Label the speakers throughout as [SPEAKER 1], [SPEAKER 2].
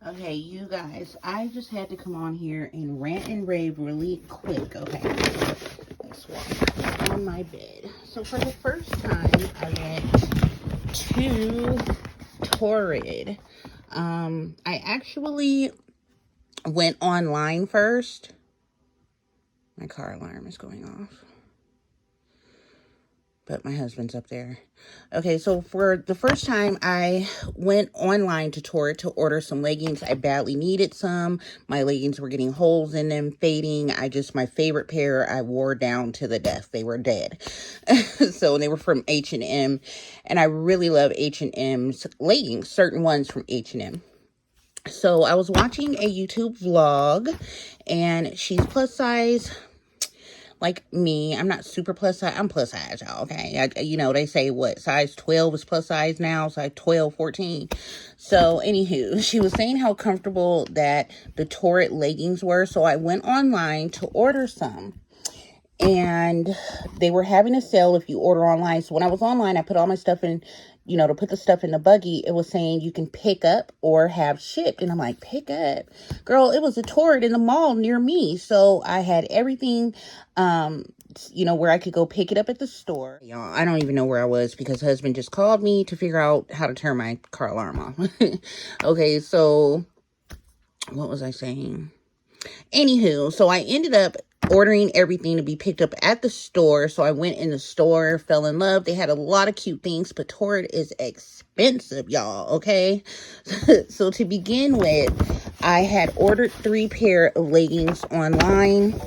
[SPEAKER 1] Okay, you guys, I just had to come on here and rant and rave really quick. Okay, let's walk on my bed. So for the first time, I went to Torrid. I actually went online first. My car alarm is going off, but my husband's up there. Okay, so for the first time, I went online to Torrid to order some leggings. I badly needed some. My leggings were getting holes in them, fading. My favorite pair, I wore down to the death. They were dead. So they were from H&M, and I really love H&M's leggings, certain ones from H&M. So I was watching a YouTube vlog, and she's plus size. Like me, I'm not super plus size. I'm plus size, y'all, okay? They say, what, size 12 is plus size now? Size 12, 14. So, anywho, she was saying how comfortable that the Torrid leggings were. So, I went online to order some. And they were having a sale if you order online. So, when I was online, I put all my stuff in, to put the stuff in the buggy. It was saying you can pick up or have shipped. And I'm like, pick up? Girl, it was a Torrid in the mall near me. So I had everything, where I could go pick it up at the store. Y'all, I don't even know where I was because husband just called me to figure out how to turn my car alarm off. Okay, so what was I saying? Anywho, so I ended up ordering everything to be picked up at the store. So I went in the store, fell in love. They had a lot of cute things, but Torrid is expensive, y'all, okay? So to begin with, I had ordered 3 pair of leggings online.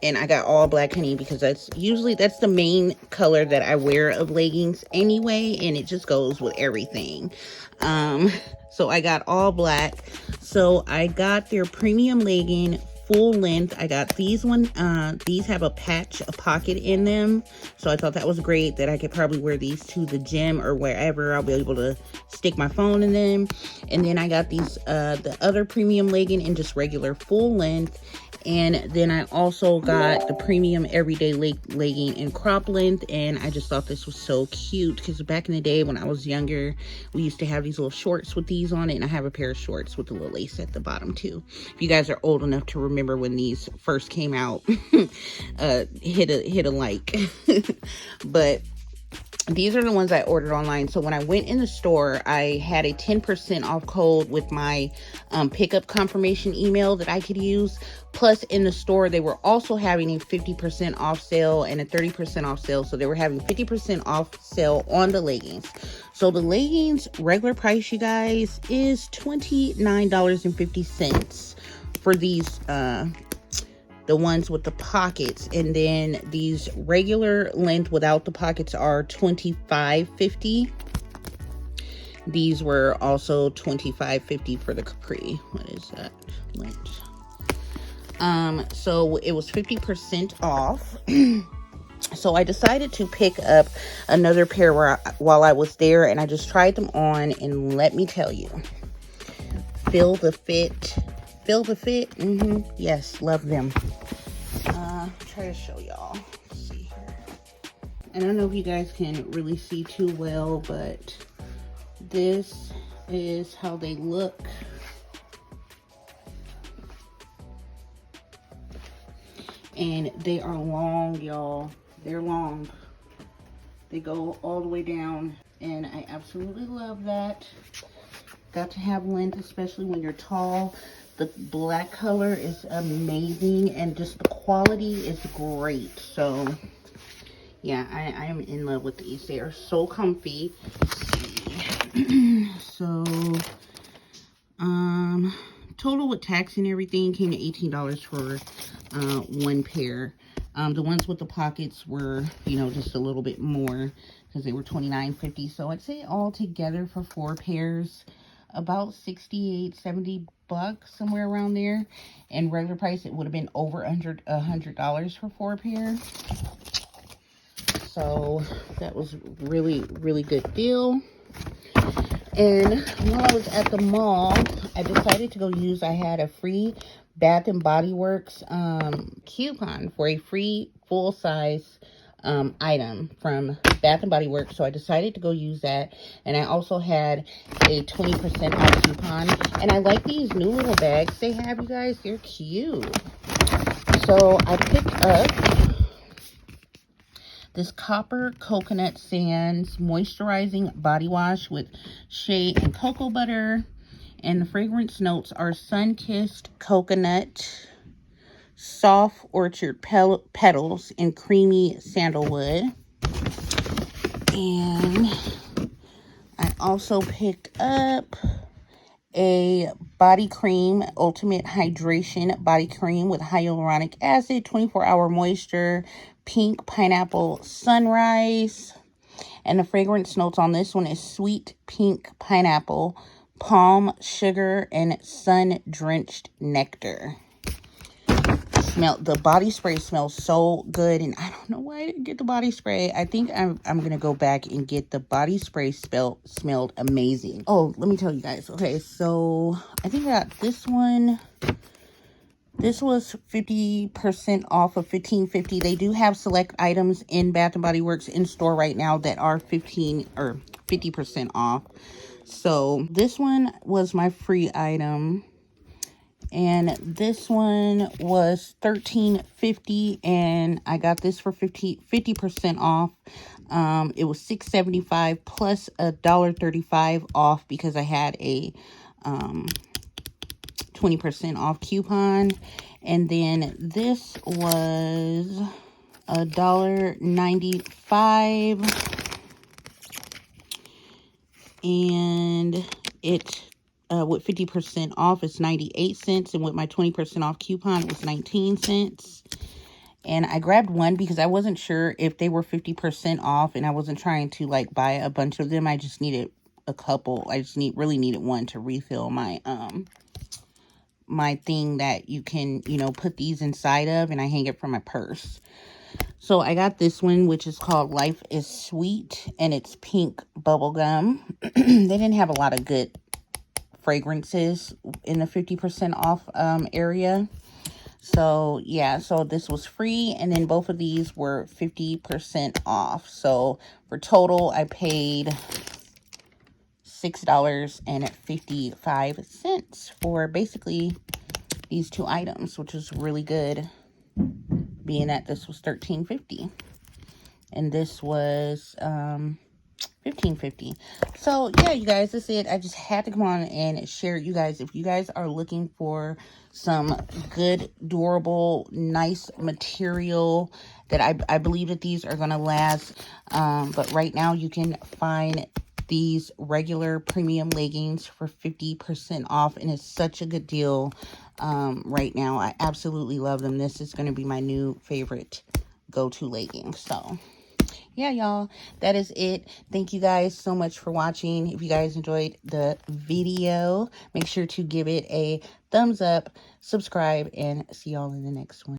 [SPEAKER 1] And I got all black, honey, because that's the main color that I wear of leggings anyway, and it just goes with everything. So I got all black. So I got their premium legging full length. I got these these have a pocket in them. So I thought that was great that I could probably wear these to the gym or wherever. I'll be able to stick my phone in them. And then I got these, the other premium legging in just regular full length. And then I also got the premium everyday legging in crop length. And I just thought this was so cute because back in the day when I was younger, we used to have these little shorts with these on it. And I have a pair of shorts with a little lace at the bottom too. If you guys are old enough to remember when these first came out, hit a like. But these are the ones I ordered online. So when I went in the store, I had a 10% off code with my pickup confirmation email that I could use. Plus, in the store, they were also having a 50% off sale and a 30% off sale. So they were having 50% off sale on the leggings. So the leggings regular price, you guys, is $29.50 for these, the ones with the pockets. And then these regular length without the pockets are $25.50. These were also $25.50 for the capri. What is that length? So it was 50% off. So I decided to pick up another pair while I was there, and I just tried them on, and let me tell you, feel the fit. Yes, love them. Try to show y'all. Let's see here. And I don't know if you guys can really see too well, but this is how they look. And they are long, y'all. They're long. They go all the way down, and I absolutely love that. Got to have length, especially when you're tall. The black color is amazing, and just the quality is great. So yeah, I am in love with these. They are so comfy. Let's see. So total with tax and everything came to $18 for one pair. The ones with the pockets were, just a little bit more because they were $29.50. So I'd say all together for 4 pairs, about $68-70, somewhere around there. And regular price, it would have been over $100 for 4 pairs. So that was really, really good deal. And while I was at the mall, I decided to go I had a free Bath and Body Works coupon for a free full-size item from Bath & Body Works, so I decided to go use that. And I also had a 20% off coupon, and I like these new little bags they have, you guys. They're cute. So I picked up this Copper Coconut Sands Moisturizing Body Wash with shea and cocoa butter, and the fragrance notes are sun-kissed coconut, soft orchard petals, and creamy sandalwood. And I also picked up a body cream, Ultimate Hydration Body Cream with hyaluronic acid, 24-hour moisture, pink pineapple sunrise. And the fragrance notes on this one is sweet pink pineapple, palm sugar, and sun-drenched nectar. The body spray smells so good, and I don't know why I didn't get the body spray. I think I'm gonna go back and get the body spray. Smelled amazing. Oh, let me tell you guys. Okay, so I think I got this one. This was 50% off of $15.50. They do have select items in Bath & Body Works in store right now that are 15 or 50% off. So this one was my free item. And this one was $13.50, and I got this for 50% off. It was $6.75 plus $1.35 off because I had a 20% off coupon. And then this was $1.95, and it with 50% off, it's 98 cents. And with my 20% off coupon, it was 19 cents. And I grabbed one because I wasn't sure if they were 50% off, and I wasn't trying to like buy a bunch of them. I just needed a couple. I just really needed one to refill my my thing that you can, you know, put these inside of, and I hang it from my purse. So I got this one, which is called Life is Sweet, and it's pink bubblegum. They didn't have a lot of good fragrances in the 50% off area. So yeah, so this was free, and then both of these were 50% off. So for total, I paid $6.55 for basically these two items, which was really good, being that this was $13.50 and this was $15.50. So yeah, you guys, that's it. I just had to come on and share it. You guys, if you guys are looking for some good, durable, nice material that I believe that these are gonna last, but right now you can find these regular premium leggings for 50% off, and it's such a good deal right now. I absolutely love them. This is going to be my new favorite go-to leggings. So yeah, y'all, that is it. Thank you guys so much for watching. If you guys enjoyed the video, make sure to give it a thumbs up, subscribe, and see y'all in the next one.